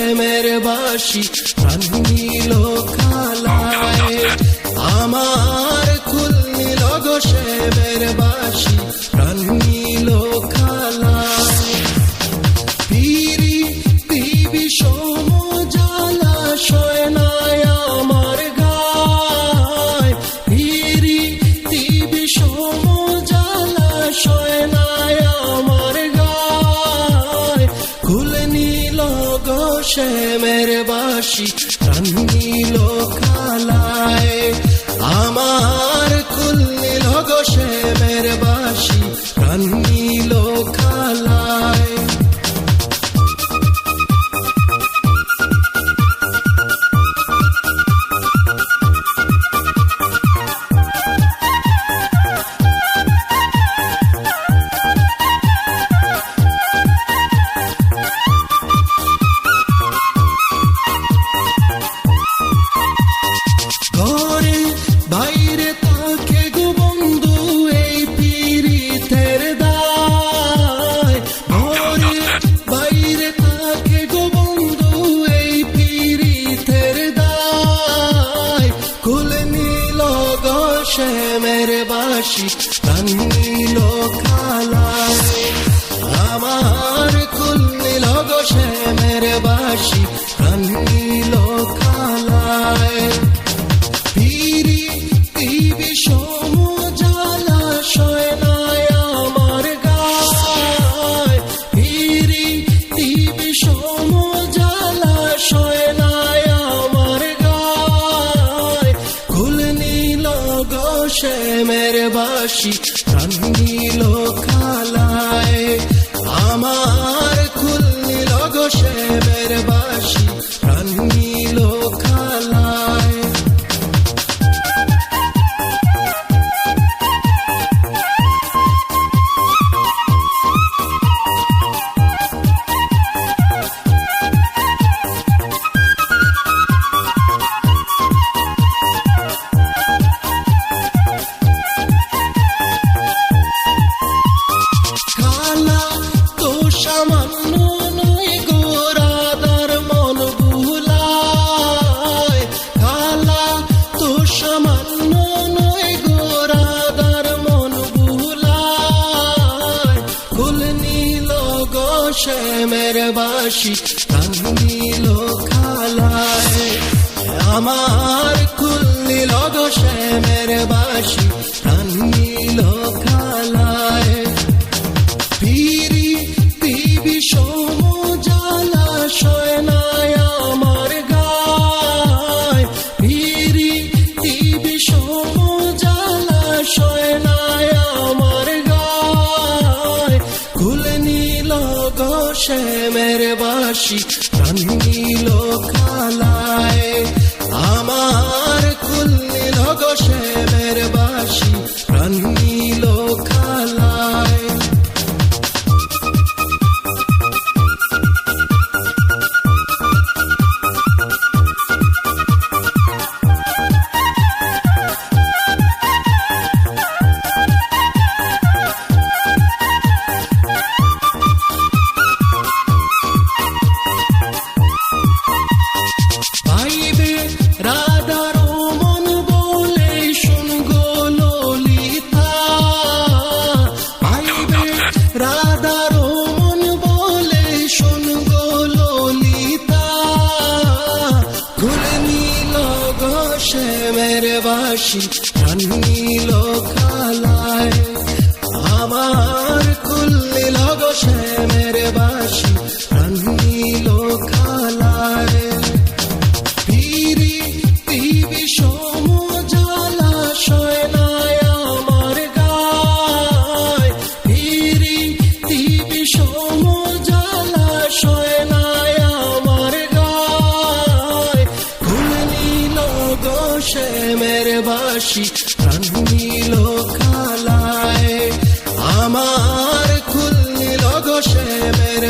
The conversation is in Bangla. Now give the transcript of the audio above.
শ্যামের বাসি প্রাণ নিল খালায় আমার কুল নিল গো শ্যামের বাসি প্রাণ নিল খালায় পিরি দিবি সমজালা শয়নায় আমার গায় পিরি দিবি সমজালা শয়নায় আমার গায় কুল নিল গো শ্যামের বাসি প্রাণ নিল খালায় আমার কুল নিল গো শ্যামের বাসি প্রাণ নিল খালায় বাইরে তাকে গো বন্ধু এই পীড়িতের দায় ঘরে বাইরে তাকে গো বন্ধু এই পীড়িতের দায় কুল নিল গো শ্যামের বাসি প্রাণ নিল খালায় আমার কুল নিল গো শ্যামের বাসি প্রাণ নিল খালায় পিরি দিবি সমজালা শয়নায় আমার গায় পিরি দিবি সমজালা শয়নায় আমার গায় কুল নিল গো শ্যামের বাসি প্রাণ নিল খালায় আমার কুল নিল গো শ্যামের বাসি প্রাণ নিল খালায় সামান্য নয় গোরাদার মন ভুলায় খালা তো সামান্য নয় গোরাদার মন ভুলায় কুল নিল গো শ্যামের বাসি প্রাণ নিল খালায় আমার কুল নিল গো শ্যামের বাসি প্রাণ নিল খালায় পিরি দিবি সমজালা শয়নায় আমার গায় পিরি দিবি সমজালা শয়নায় আমার গায় কুল নিল গো শ্যামের বাসি প্রাণ নিল খালায় আমার কুল নিল গো শ্যামের বাসি প্রাণ নিল খালায় পাইবে রাধার মন বলে শুন গো ললিতা পাইবে রাধার মন বলে শুন গো ললিতা কুল নিল গো শ্যামের বাসি প্রাণ নিল খালায় আমার কুল নিল গো শ্যামের বাসি প্রাণ নিল খালায় পিরি দিবি সমজালা শয়নায় আমার গায় পিরি দিবি সমজালা শয়নায় আমার গায় কুল নিল গো শ্যামের বাসি প্রাণ নিল খালায় আমার কুল নিল গো শ্যামের